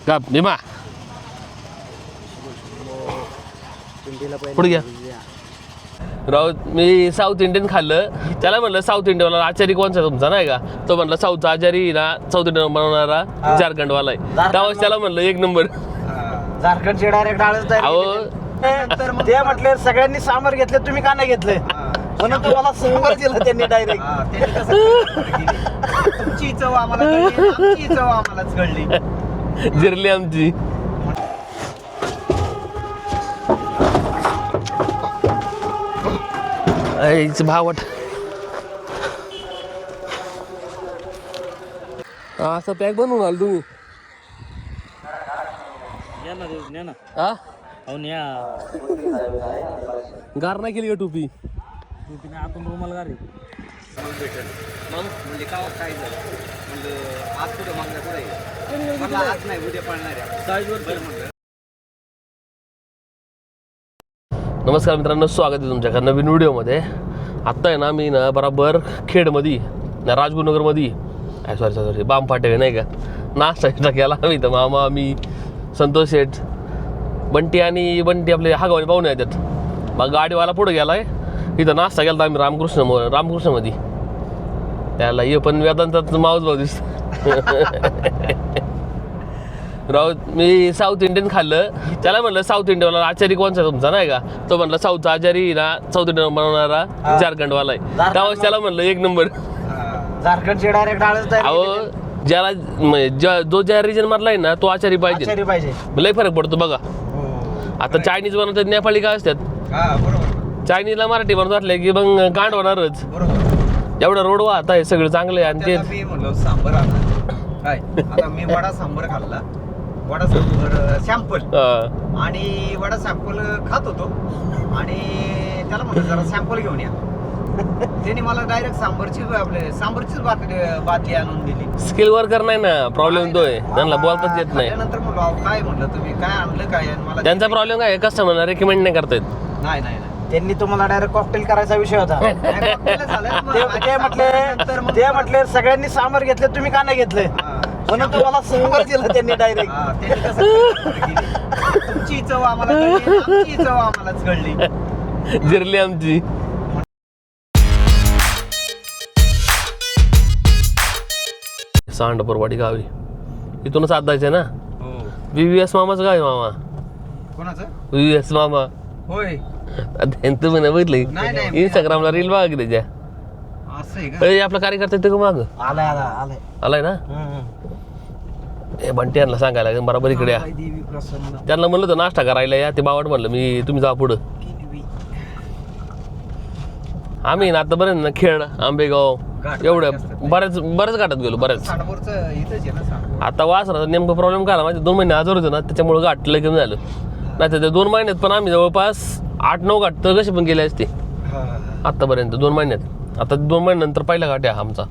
का भीमा पुढे घ्या राव. मी साऊथ इंडियन खाल्लं, त्याला म्हणलं साऊथ इंडियनवाला आचारी कोणचा तुमचा नाही का, तो म्हणला साऊथचा आचारी ना साऊथ इंडियन बनवणारा झारखंडवाला आहे. त्यावेळेस त्याला म्हणलं एक नंबर झारखंडचे डायरेक्ट आळस. अहो ते म्हटले सगळ्यांनी सांबर घेतले, तुम्ही का नाही घेतले म्हणून तुम्हाला सांबर दिलं त्यांनी डायरेक्ट. तुमची चव आम्हाला कळली, आमची चव आम्हालाच कळली. जिरली आमची. भावट असं पॅक बनवून आल तुम्ही हा गार नाही केली का टोपी? आपण रुमाल गारी भेटेल म्हणजे काय झालं म्हणजे आज कुठं मागण्या पुढे मला आज नाही उद्या पडणार. नमस्कार मित्रांनो, स्वागत आहे तुमच्या नवीन व्हिडिओमध्ये. आत्ता आहे ना मी ना बराबर खेडमध्ये ना राजगुरुनगरमध्ये सॉरी बामफाटे नाही का नाश्ता केला आम्ही. तर मामा मी संतोष शेठ बंटी आणि बंटी आपले हागावाने पाहुणे येतात. मग गाडीवाला पुढे गेला आहे, इथं नाश्ता केला आम्ही रामकृष्णमध्ये. त्याला हे पण वेदांतात मावच भाऊ दिसत. राव मी साऊथ इंडियन खाल्लं, त्याला म्हणलं साऊथ इंडियनवाला आचारी कोणचा तुमचा नाही का, तो म्हणला साऊथचा आचारी ना साऊथ इंडियन बनवणारा झारखंडवाला आहे. त्यावेळेस त्याला म्हणलं एक नंबर झारखंडचे डायरेक्ट आळस. अहो ज्याला जो ज्या रिजन मधला आहे ना तो आचारी पाहिजे. लय फरक पडतो बघा. आता चायनीज बनवतात, नेपाळी काय असतात, चायनीजला मराठी बनवत वाटले की मग कांड होणारच. एवढं रोड वाहत आहे सगळं चांगलं आहे. आणि ते मी म्हणलो सांबर आणला काय, आता मी वडा सांबर खाल्ला, वडा सांबर सॅम्पल आणि वडा सॅम्पल खात होतो आणि त्याला म्हणलं जरा सॅम्पल घेऊन या. त्यांनी मला डायरेक्ट सांबरचीच बाटली आणून दिली. स्किल वर्कर नाही ना, प्रॉब्लेम तो आहे, त्यांना बोलताच येत नाही. नंतर म्हणलो काय म्हणलं तुम्ही काय आणलं काय, मला त्यांचा प्रॉब्लेम काय कस्टमरला रेकमेंड नाही करता येत. नाही त्यांनी तुम्हाला डायरेक्ट कॉकटेल करायचा विषय होता. ते म्हटले सगळ्यांनी सांबर घेतले, तुम्ही का नाही घेतले म्हणून तुम्हाला सांबर दिलं त्यांनी डायरेक्ट. तुमची चव आम्हाला कळली, आमची चव आम्हालाच कळली. जिरली आमची. सांडपूरवाडी गावी इथूनच आत जायचंय ना. VVS मामाचं गाव आहे मामा. कोणाचं? VVS मामा होय. तुम्ही नाही बघितलं इंस्टाग्रामला रील बघा की त्याच्या. असं आहे का? आपला कार्यकर्ता ते माग आलाय ना. हे बंटी यांना सांगायला लागेल बरोबर इकडे या. त्यांना म्हणलं होतं नाश्ता करायला या, ते बावड म्हणलं मी तुम्ही जा पुढं. आम्ही ना आता बरेच ना खेड आंबेगाव एवढ्या बऱ्याच घाटात गेलो बऱ्याच. आता वासराचा नेमका प्रॉब्लेम काय माझे 2 महिने आजार होते ना, त्याच्यामुळे घाट लय कमी झालं. नाही तर त्या 2 महिन्यात पण आम्ही जवळपास 8-9 घाट तर कसे पण गेले असते आत्तापर्यंत 2 महिन्यात. आता 2 महिन्यानंतर पहिला घाट आहे आमचा.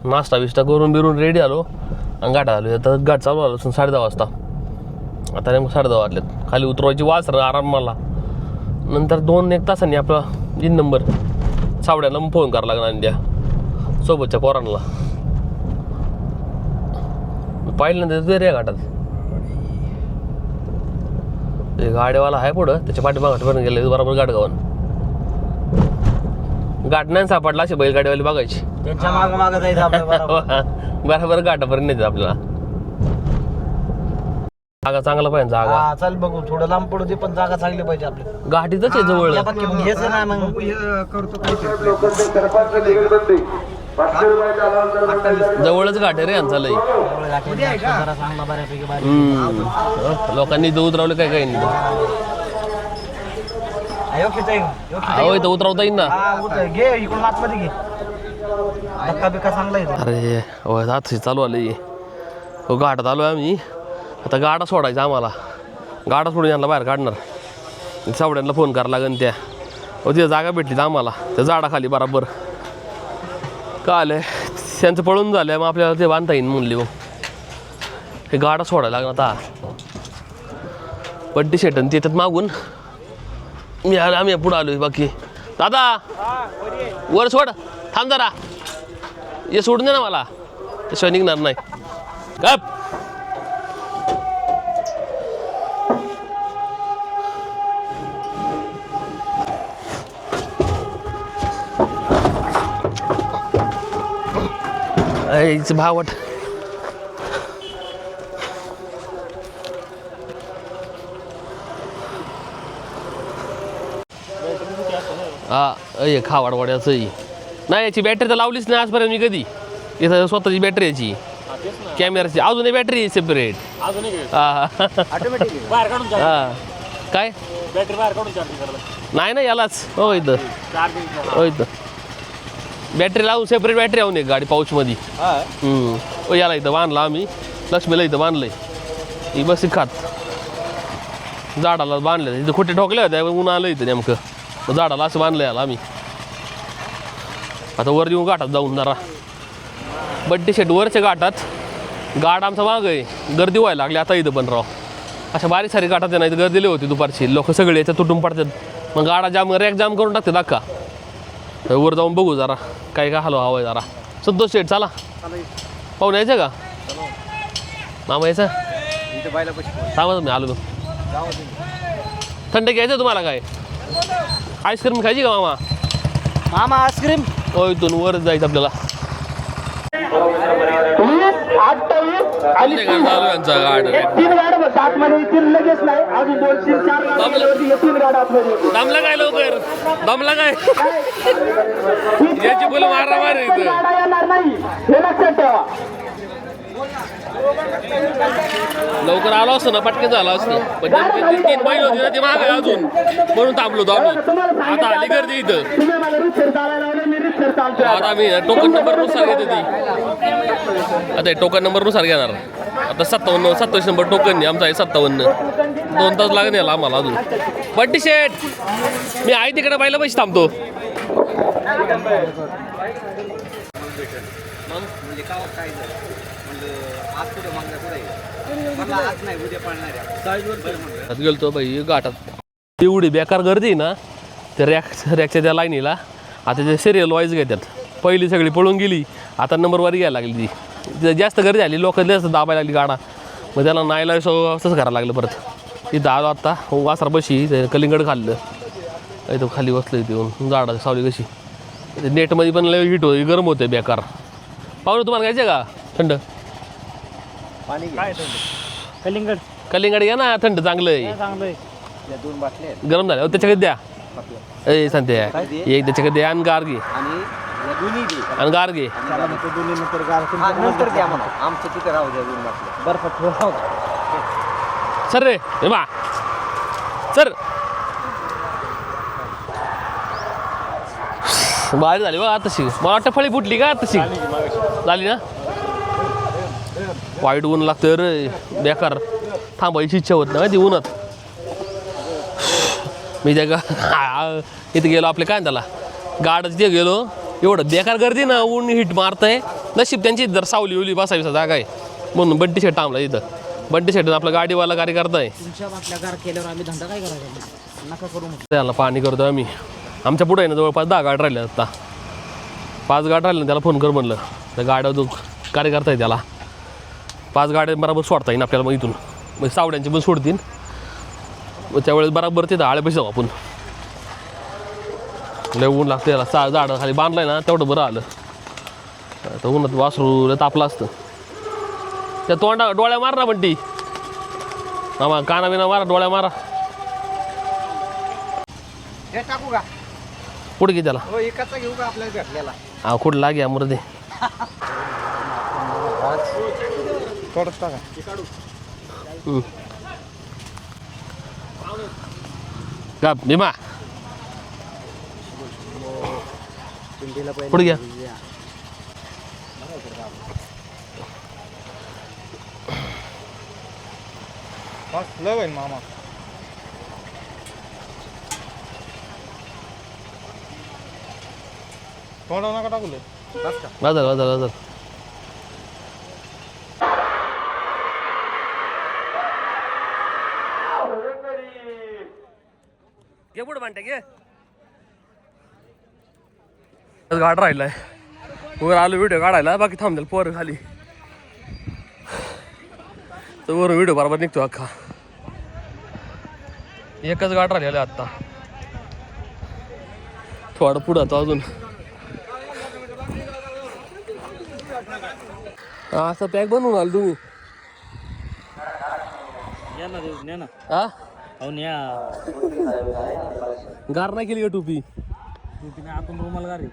नाश्ता बिष्टा करून बिरून रेडी आलो आणि घाटात आलो. आता घाट चालू आलो 10:30 वाजता. आता नेमकं 10:30 वाजलेत. खाली उतरवायची वासर आराम मला. नंतर 2-1 तासांनी आपला तीन नंबर सावड्याला मग फोन करावा लागला आणि द्या सोबतच्या पोरांना. पाहिल्यानंतर ते रे घाटात ते गाड्यावाला आहे पुढं, त्याच्या पाठीमागापर्यंत गेले बरोबर गाडगावन. गाठ नाही सापडला अशी बैलगाडीवाली बघायची, त्यांच्या माग जायचं बरोबर घाटापर्यंत येते आपल्याला. जागा चांगला पाहिजे जागा. चल बघू थोडं लांब पडू दे पण जागा चांगली पाहिजे आपली. घाटीतच आहे जवळ. घ्यायचं नाही मग जवळच घाट आहे रे यांचा लई. लोकांनी इथं उतरवलं काय काही नाही. इथं उतरवता येईल ना. घे इकडून आतमध्ये घे. धक्का बिक्का चांगला आहे. अरे आता चालू आलं हो. घाटात आलो आम्ही. आता गाडा सोडायचा आम्हाला. गाडा सोडून यांना बाहेर काढणार. सावड्यांना फोन करायला लागेल त्या. तिथं जागा भेटली आम्हाला त्या झाडाखाली बराबर. का आलं त्यांचं पळून झालं मग आपल्याला ते बांधता येईन म्हणली. मग हे गाडा सोडायला लागणार आता. पट्टी शेटन ते येतात मागून. आम्ही पुढं आलोय. बाकी दादा वर सोड, थांब जरा, हे सोडून दे ना मला, त्याशिवाय निघणार नाही. गप यायचं भावट. हा खावाडवाड्याचं नाही, याची बॅटरी तर लावलीच नाही आजपर्यंत मी कधी. इथं स्वतःची बॅटरी याची कॅमेराची अजूनही बॅटरी सेपरेट. हा काय नाही यालाच हो इथं हो इथं बॅटरी लावून सेपरेट बॅटरी लावून एक गाडी पाऊचमध्ये. हो याला इथं बांधला आम्ही, लक्ष्मीला इथं बांधलंय. ही बस खात झाडाला बांधलं, इथं खोटे ठोकले होते ऊन आलं इथं नेमकं, झाडाला असं बांधलं याला आम्ही. आता वर येऊन घाटात जाऊन जरा बड्डे शेट वरच्या घाटात. गाड आमचा माग आहे, गर्दी व्हायला लागली आता इथं पण राव. अशा बारीक सारी घाटात नाही तर गर्दीले होती दुपारची, लोक सगळे याच्यात तुटून पडतात. मग गाडा जाम रॅक जाम करून टाकतात अक्का. वर जाऊन बघू जरा काय काय हलवा हवं आहे जरा. संतोष शेठ चला पाहून यायचं का मामा यायचं सांगा मी आलो. थंड घ्यायचं तुम्हाला काय आईस्क्रीम खायची का मामा? मामा आईस्क्रीम हो इथून वर जायचं आपल्याला. दमला काय लवकर दमला काय याची बोल मारा मार इथं. लवकर आलो असतो ना पटकन झालं असतं, पण 3 बैल होती ना ती मागे अजून म्हणून थांबलो होतो आम्ही. आता आली गर्दी इथं. आता आम्ही टोकन नंबरनुसार घेतो ती. आता टोकन नंबरनुसार घेणार. आता 27 नंबर टोकन नाही आमचा आहे 57. 2 तास लागेल याला आम्हाला अजून. बड्डी शेट मी आहे तिकडे बैला पैसे थांबतो. गेलतो बाई घाटात, एवढी बेकार गर्दी ना त्या रॅकच्या त्या लाईनीला. आता ते सिरियल वाईज घेतात, पहिली सगळी पळून गेली, आता नंबरवारी घ्यायला लागली ती. तिथं जास्त गर्दी झाली, लोक जास्त दाबायला लागली गाडा. मग त्याला नाहीला असंच करायला लागलं परत. तिथं आलो आत्ता वासरा बशी कलिंगड खाल्लं, इथं खाली बसलं इथे झाडा सावली कशी. नेटमध्ये पण लय हिट होती, गरम होते बेकार. पाहुणे तुम्हाला घ्यायचे का थंड कलिंगड? कलिंगड घ्या ना, थंड चांगलं आहे. गरम झालं त्याच्याकडे द्या. ए सांगते एक त्याच्याकडे द्या आणि गार घे आणि गार घे. सर रे हे बा सर बाहेर झाली बघा तशी. मला वाटतं फळी फुटली का तशी झाली ना. वाईट ऊन लागतं रे बेकार, थांबायची इच्छा होत नाही ती उन्हात. मी त्या इथं गेलो आपले काय त्याला गाडच तिथे गेलो, एवढं बेकार गर्दी ना, ऊन हिट मारतंय. नशीब त्यांची जर सावली उली बसावी जागा आहे म्हणून बड्डी शेट थांबला इथं. बड्डी शेट आपला गाडीवाला गाडी करताय. त्याला पाणी करतोय आम्ही. आमच्या पुढे आहे ना जवळपास 10 गाड राहिल्या. आता 5 गाड राहिले, त्याला फोन कर म्हणलं. त्या गाड्या जो कार्य करताय त्याला 5 गाड्या बरोबर सोडता येईल आपल्याला. मग इथून मग सावड्यांची पण सोडतील. मग त्यावेळेस बरोबर तिथं आळे पैसे जाऊ आपण. लय ऊन लागतं याला, झाडं खाली बांधलाय ना तेवढं बरं आलं. तर उन्हात वासरू तापलं असतं. त्या डोळ्या मार ना म्हणती मामा, काना बिना मारा, डोळ्या मारा. टाकू का कुठे घे त्याला? हो एकाचा घेऊ का आपल्याला भेटलेला? हा कुठं लागे मध्ये का भीमा पुढे घ्या. मामा थोडं नका टाकलं. बाजार बाजार बाजार घे पुढे म्हणते घे. गाड राहिलाय वर आलो व्हिडिओ काढायला, बाकी थांबेल पोर खाली. तर वर व्हिडिओ बरोबर निघतो अख्खा. एकच गाड राहिलेला आत्ता, थोडं पुढं तो अजून. असं पॅक बनवून आलो तुम्ही हा गार नाही केली का टोपी आपण रुमाल गारी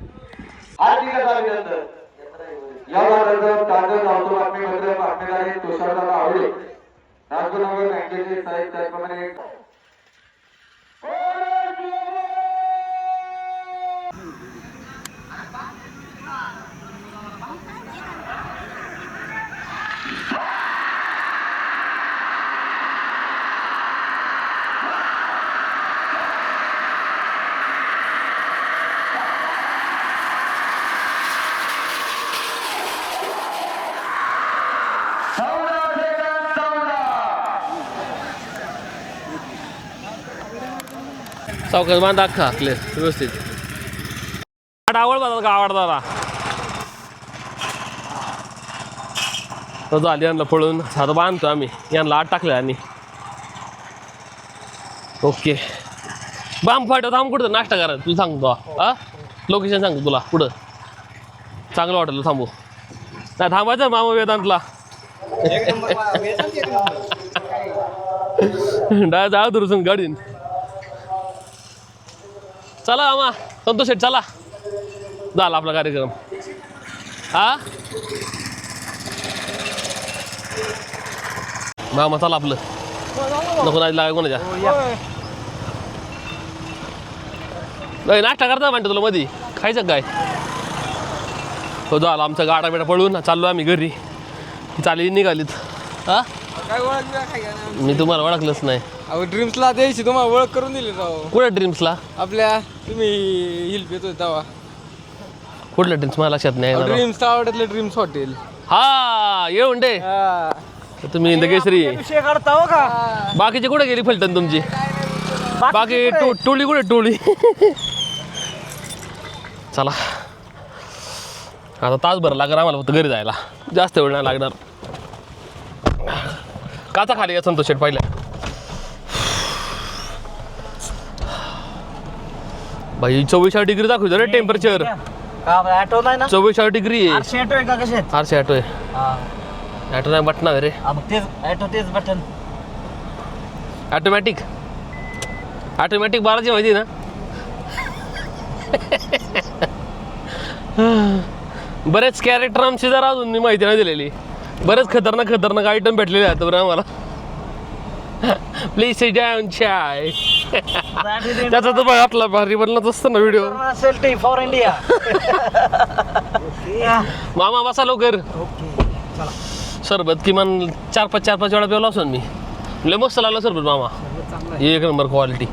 या वादळाचं ताजं धावतो बातमीपत्र बातमीदार आहे तुषारदादा आवडे राजगुरुनगर बँकेचे साहेब त्याचप्रमाणे चौकात बांधा अख्खा क्लिअर व्यवस्थित आवड का आवडता झाली यांना पळून आता बांधतो आम्ही यांना आत टाकलं आणि ओके बांब फाटत थांब कुठं नाश्ता करा तुला सांगतो हा लोकेशन सांगतो तुला पुढं चांगलं वाटलं थांबू नाही थांबायचं मामा वेदांतला डाय जा दुरुसून गाडीन चला मामा संतोष शेठ चला झाला आपला कार्यक्रम हा मामा चला आपलं नको नाही लागा कोणाच्या नाही नाश्ता करता म्हणतो तुला मधी खायचं काय हो झालं आमचा गाडा बिडा पळून चाललो आम्ही घरी चालली निघालीत हा काय ओळख मी तुम्हाला ओळखलंच नाही अहो ड्रीम्सला द्यायची तुम्हाला ओळख करून दिली राव कुठल्या ड्रीम्सला आपल्या तुम्ही हिल पेत होता तेव्हा कुठल्या ड्रीम्स मला लक्षात नाही येणार. ड्रीम्स आवडतलं ड्रीम्स हॉटेल हा येऊन दे तुम्ही इंदकेसरी विषय काढता हो का बाकीची कुठे गेली फलटण तुमची बाकी टोळी कुठे टोळी चला आता तासभर लागणार आम्हाला फक्त घरी जायला जास्त वेळ नाही लागणार काचा खाली या संतोष शेठ पहिल्या भाई 44 डिग्री दाखवतो रे टेम्परेचर ऑटो नाही ना 44 डिग्री आहे आरशे ऑटो आहे का कसे आरशे ऑटो आहे ऑटो नाही बटना रे तेच ऑटो तेच बटन ऑटोमॅटिक बाराची माहिती ना बरेच कॅरेक्टर आमची जरा अजून माहिती नाही दिलेली बरेच खतरनाक आयटम भेटलेले आहेत बरं आम्हाला प्लीज सिट डाऊन चाय त्याचा तर बघ आपला भारी बनलाच असतो ना व्हिडिओ सेल्टी फॉर इंडिया मामा बसा लवकर सरबत किमान 4-5 वेळा प्यावला असो मी लय मस्त लागला सरबत मामा एक नंबर क्वालिटी